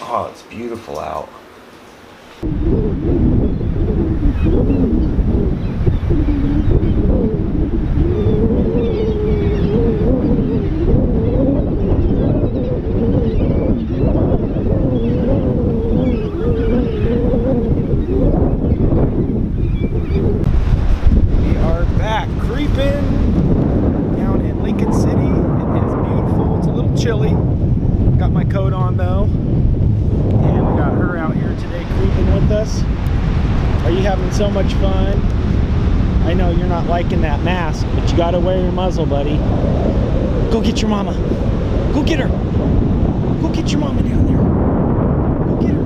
Oh, it's beautiful out. We are back creeping down in Lincoln City. It is beautiful. It's a little chilly. Got my coat on though. And we got her out here today creeping with us. Are you having so much fun? I know you're not liking that mask, but you gotta wear your muzzle, buddy. Go get your mama. Go get her. Go get your mama down there. Go get her.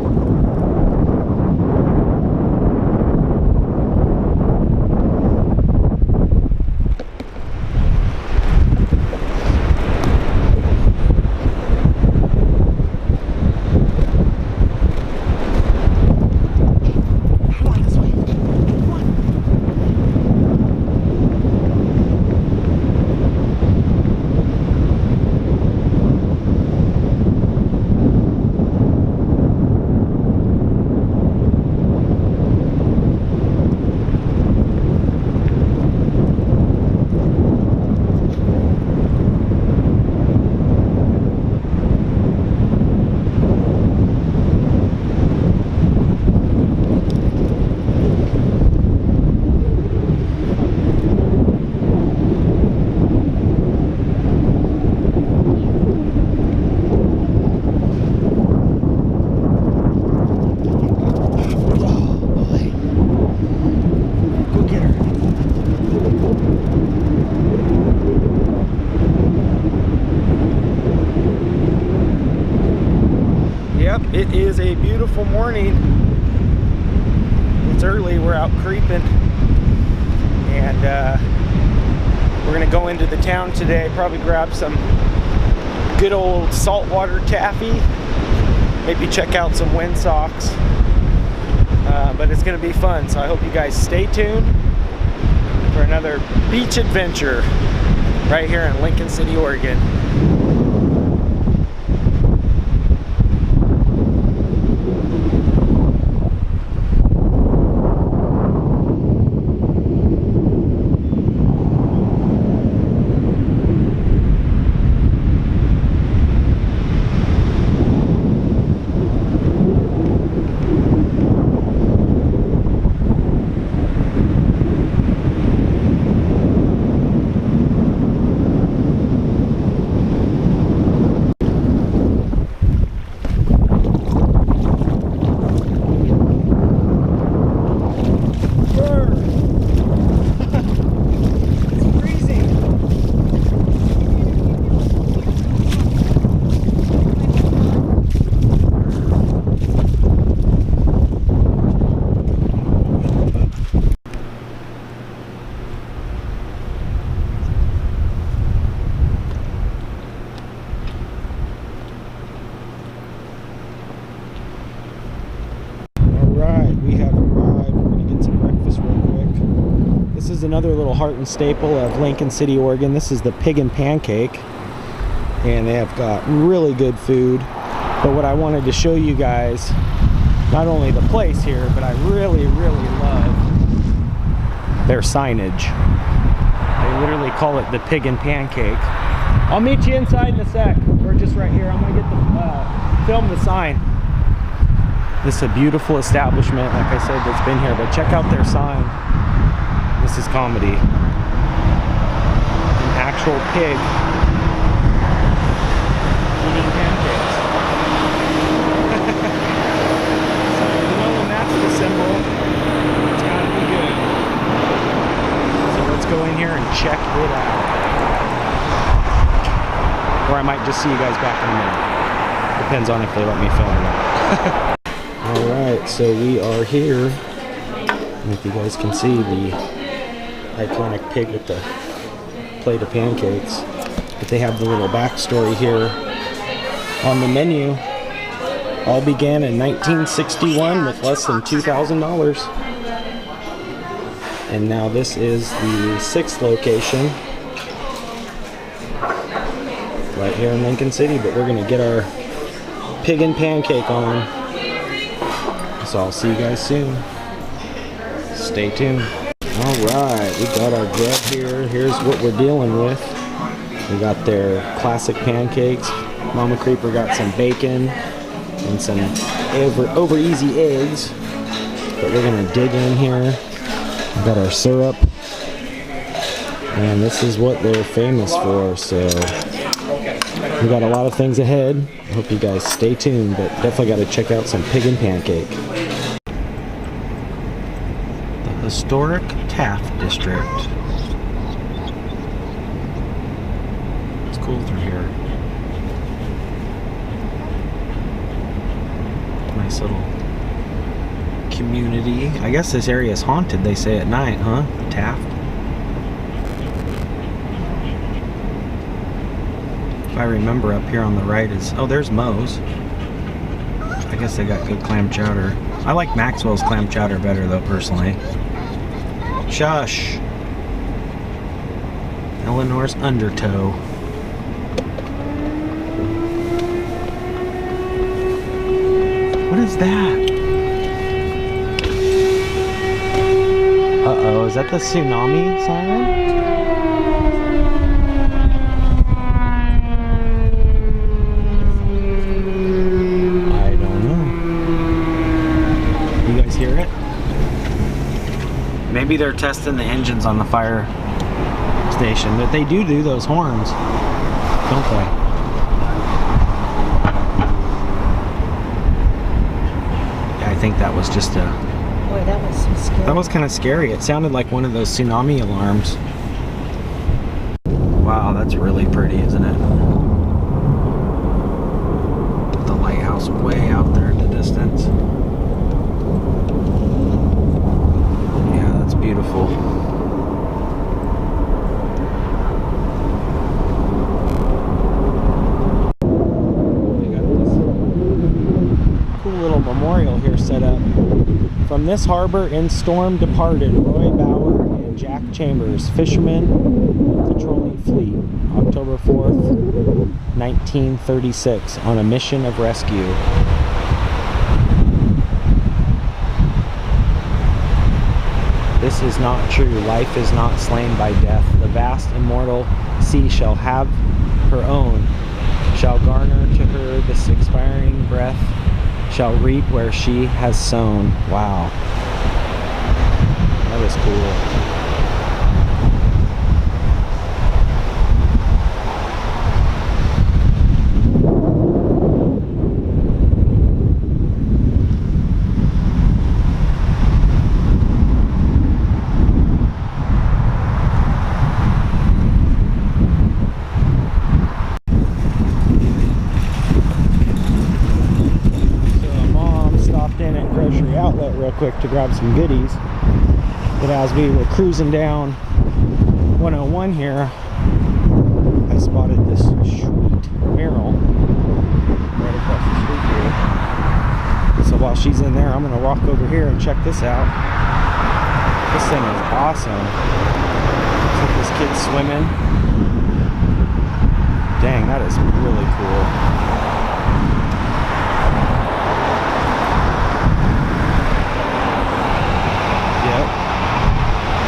It is a beautiful morning. It's early, we're out creeping, and we're gonna go into the town today, probably grab some good old saltwater taffy, maybe check out some windsocks, but it's gonna be fun, so I hope you guys stay tuned for another beach adventure right here in Lincoln City, Oregon. This is another little heart and staple of Lincoln City, Oregon. This is the Pig and Pancake, and they have got really good food. But what I wanted to show you guys, not only the place here, but I really love their signage. They literally call it the Pig and Pancake. I'll meet you inside in a sec. We're just right here. I'm gonna get the film the sign. This is a beautiful establishment, like I said, that's been here, but check out their sign. This is comedy. An actual pig eating pancakes. So, you know, when that's the symbol, it's gotta be good. So let's go in here and check it out. Or I might just see you guys back in a minute. Depends on if they let me film or not. Alright, so we are here. And if you guys can see the iconic pig with the plate of pancakes. But they have the little backstory here on the menu. All began in 1961 with less than $2,000. And now this is the 6th location right here in Lincoln City. But we're going to get our pig and pancake on. So I'll see you guys soon. Stay tuned. Alright, we got our grub here. Here's what we're dealing with. We got their classic pancakes. Mama Kreeper got some bacon and some over easy eggs. But we're gonna dig in here. We got our syrup. And this is what they're famous for, so we got a lot of things ahead. I hope you guys stay tuned, but definitely got to check out some pig and pancake. The historic Taft District. It's cool through here. Nice little community. I guess this area is haunted, they say at night, huh? Taft. I remember up here on the right is, oh, there's Moe's. I guess they got good clam chowder. I like Maxwell's clam chowder better though, personally. Shush. Eleanor's Undertow. What is that? Uh-oh, is that the tsunami siren? Maybe they're testing the engines on the fire station, but they do those horns, don't they? Yeah, I think that was just a... Boy, that was so scary. That was kind of scary. It sounded like one of those tsunami alarms. Wow, that's really pretty, isn't it? The lighthouse way out there in the distance. Beautiful. We got this cool little memorial here set up. From this harbor in storm departed Roy Bauer and Jack Chambers, fishermen of the trolling fleet, October 4th, 1936, on a mission of rescue. This is not true. Life is not slain by death. The vast immortal sea shall have her own, shall garner to her this expiring breath, shall reap where she has sown. Wow. That was cool. Outlet real quick to grab some goodies, but as we were cruising down 101 here, I spotted this sweet mural right across the street here. So while she's in there, I'm gonna walk over here and check this out. This thing is awesome. Looks like this kid's swimming. Dang, that is really cool.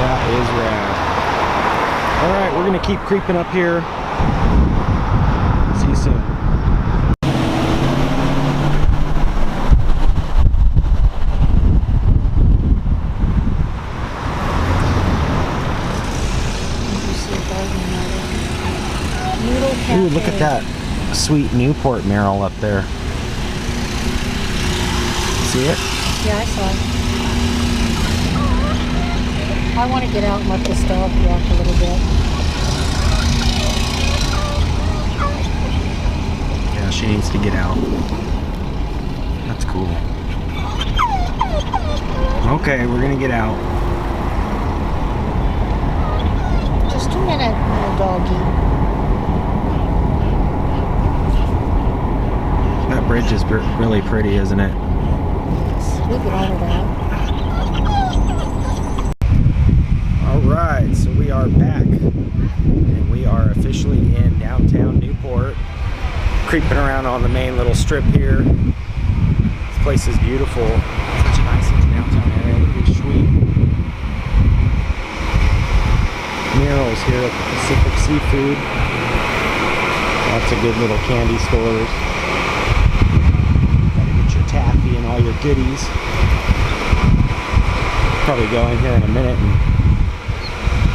That is rad. Alright, we're going to keep creeping up here. See you soon. Ooh, look at that sweet Newport mural up there. See it? Yeah, I saw it. I want to get out and let this dog walk a little bit. Yeah, she needs to get out. That's cool. Okay, we're gonna get out. Just a minute, little doggy. That bridge is really pretty, isn't it? Look at all of that. Alright, so we are back, and we are officially in downtown Newport. creeping around on the main little strip here. This place is beautiful. Such a nice little downtown area. Pretty sweet. Murals here at the Pacific Seafood. Lots of good little candy stores. Gotta get your taffy and all your goodies. Probably go in here in a minute and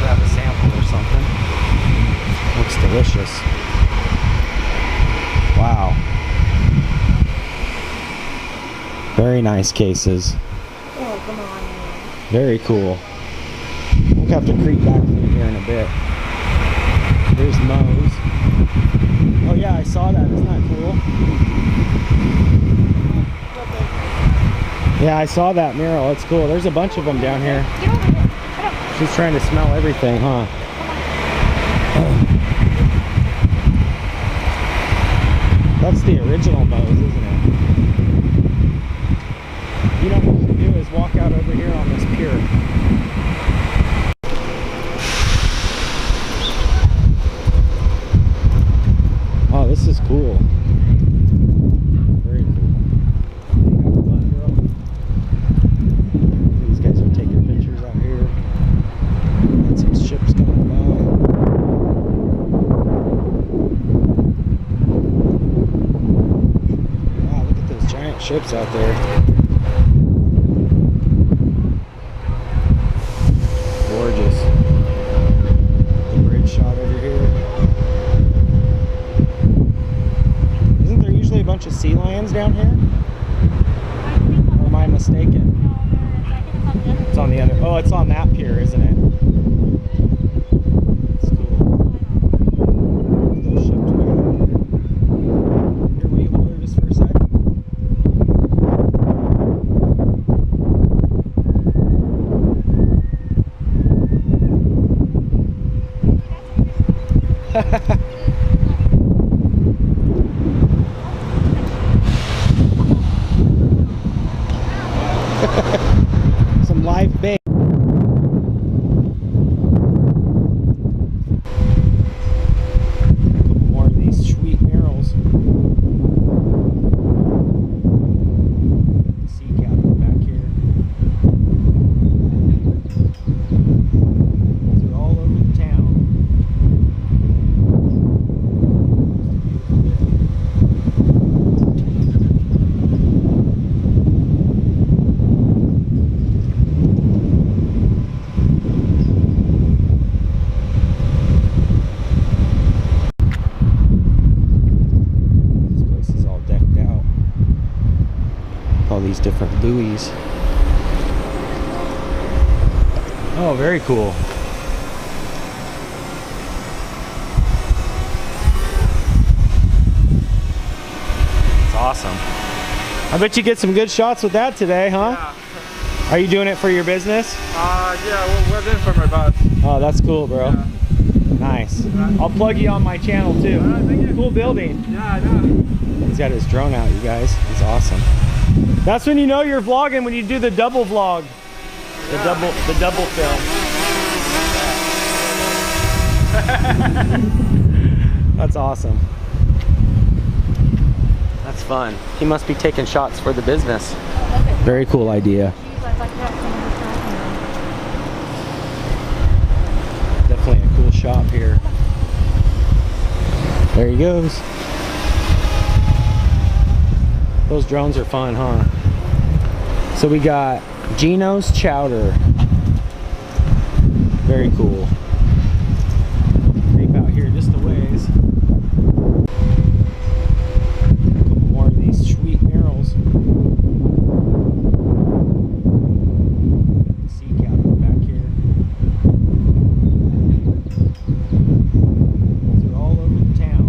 grab a sample or something. Looks delicious. Wow. Very nice cases. Oh, come on. Very cool. We'll have to creep back through here in a bit. There's Moe's. Oh yeah, I saw that. Isn't that cool? Yeah, I saw that mural. It's cool. There's a bunch of them down here. Get over here. She's trying to smell everything, huh? That's the original Moe's, isn't it? You know what we can do is walk out over here on this pier. Oh, this is cool. Very cool. Have fun, girl. These guys are taking pictures out here. Got some ships coming by. Wow, look at those giant ships out there. Gorgeous. The bridge shot over here. Isn't there usually a bunch of sea lions down here? Or am I mistaken? It's on the other. Oh, it's on that pier, isn't it? It's cool. Those ships way out here. Here, will you hold her just for a sec? Some live bait. A couple more of these sweet murals. Sea captain back here. These are all over the town. All these different buoys. Oh, very cool. It's awesome. I bet you get some good shots with that today, huh? Yeah. Are you doing it for your business? Yeah, we're doing for my boss. Oh, that's cool, bro. Yeah. Nice. I'll plug you on my channel too. Alright, thank you. Cool building. Yeah, I know. He's got his drone out, you guys. It's awesome. That's when you know you're vlogging, when you do the double vlog. The double film. That's awesome. That's fun. He must be taking shots for the business. Very cool idea. Definitely a cool shop here. There he goes. Those drones are fun, huh? So we got Gino's Chowder. Very cool. Creep out here just a ways. A couple more of these sweet murals. Sea captain back here. These are all over the town.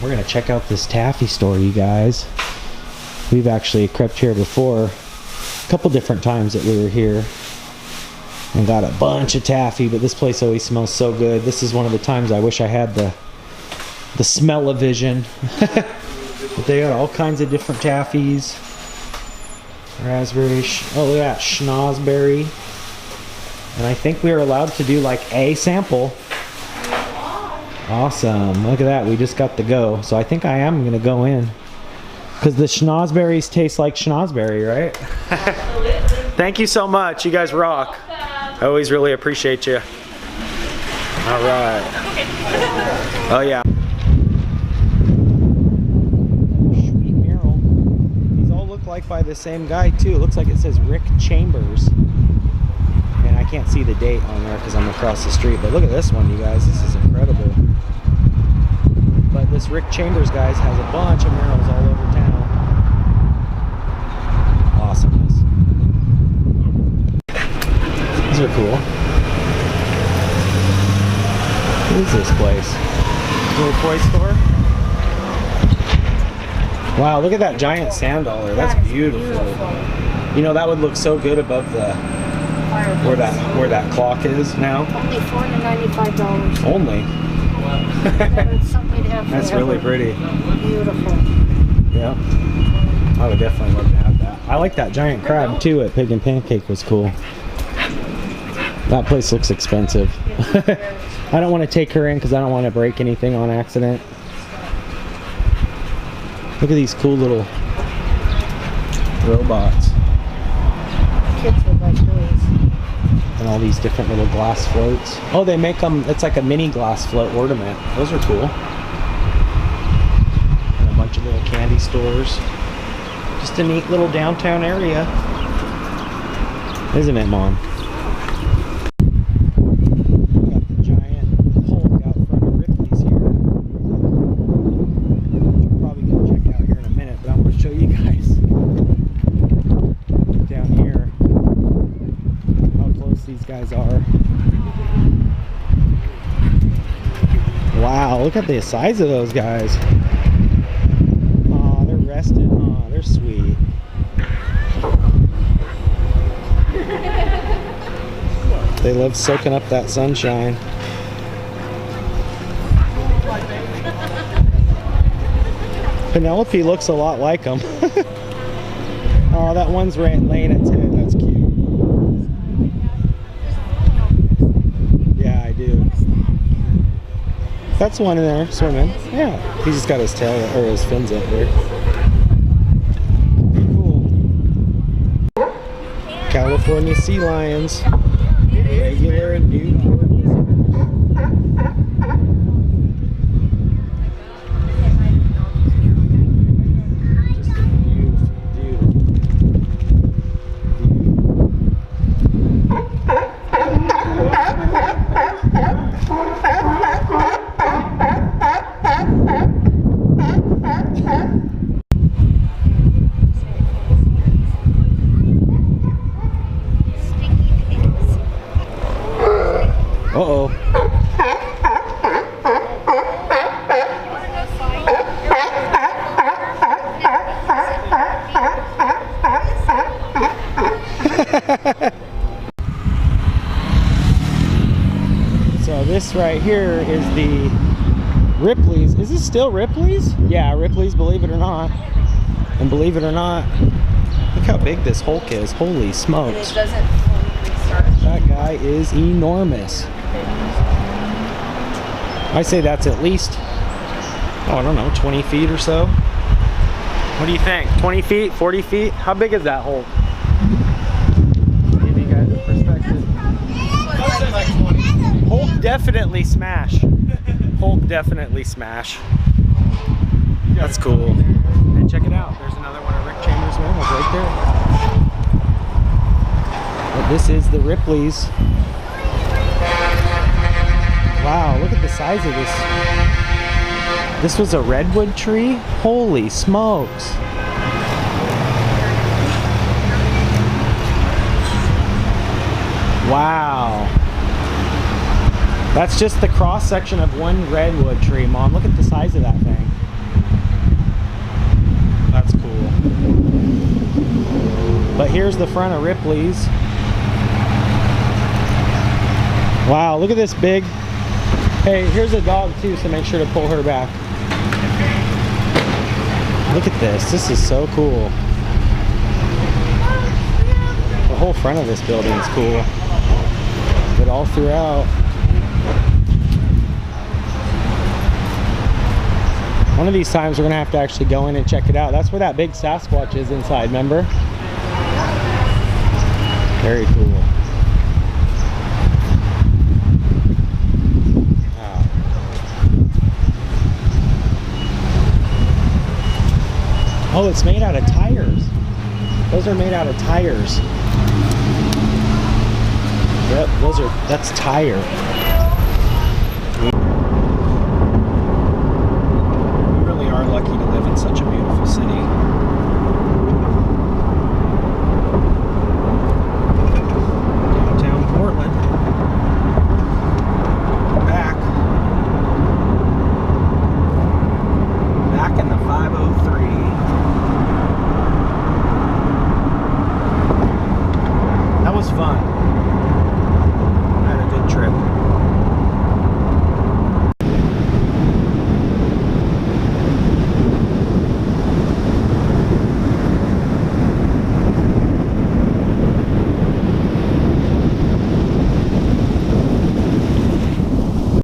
We're gonna check out this taffy store, you guys. We've actually crept here before, a couple different times that we were here, and got a bunch of taffy, but this place always smells so good. This is one of the times I wish I had the the smell-o-vision. But they got all kinds of different taffies. Raspberry, oh look at that, schnozberry. And I think we are allowed to do like a sample. Awesome, look at that, we just got the go. So I think I am gonna go in. Because the schnozberries taste like schnozberry, right? Thank you so much, you guys rock. I always really appreciate you. All right. Oh yeah. Sweet mural. These all look like by the same guy too. It looks like it says Rick Chambers. And I can't see the date on there because I'm across the street. But look at this one, you guys. This is incredible. But this Rick Chambers, guys, has a bunch of murals all over town. Awesomeness. These are cool. What is this place? Little toy store? Wow, look at that giant sand dollar. That's beautiful. You know, that would look so good above the where that clock is now. Only $495. Only? That's something to have. That's really pretty. Beautiful. Yeah. I would definitely love to have that. I like that giant crab too at Pig and Pancake, was cool. That place looks expensive. I don't want to take her in because I don't want to break anything on accident. Look at these cool little robots. Kids would like those. And all these different little glass floats. Oh, they make them, it's like a mini glass float ornament. Those are cool. And a bunch of little candy stores. Just a neat little downtown area. Isn't it, Mom? Wow, look at the size of those guys. Oh, they're resting. Oh, they're sweet. They love soaking up that sunshine. Penelope looks a lot like them. Oh, that one's laying its head. That's cute. Yeah, I do. That's one in there swimming. Yeah, he just got his tail or his fins up there. Cool. California sea lions, regular and Newport. Just a beautiful, beautiful. Uh-oh. So this right here is the Ripley's. Is this still Ripley's? Yeah, Ripley's, believe it or not. And believe it or not, look how big this Hulk is. Holy smokes. That guy is enormous. I say that's at least, oh, I don't know, 20 feet or so. What do you think? 20 feet? 40 feet? How big is that Hulk? Give you guys a perspective. Hulk definitely smash. Hulk definitely smash. That's cool. And check it out. There's another one of Rick Chambers' murals right there. But this is the Ripley's. Wow, look at the size of this. This was a redwood tree? Holy smokes. Wow. That's just the cross section of one redwood tree, Mom. Look at the size of that thing. That's cool. But here's the front of Ripley's. Wow, look at this big. Hey, here's a dog too, so make sure to pull her back. Look at this. This is so cool. The whole front of this building is cool. But all throughout. One of these times we're going to have to actually go in and check it out. That's where that big Sasquatch is inside, remember? Very cool. Wow. Oh, it's made out of tires. Those are made out of tires. Yep, that's tire.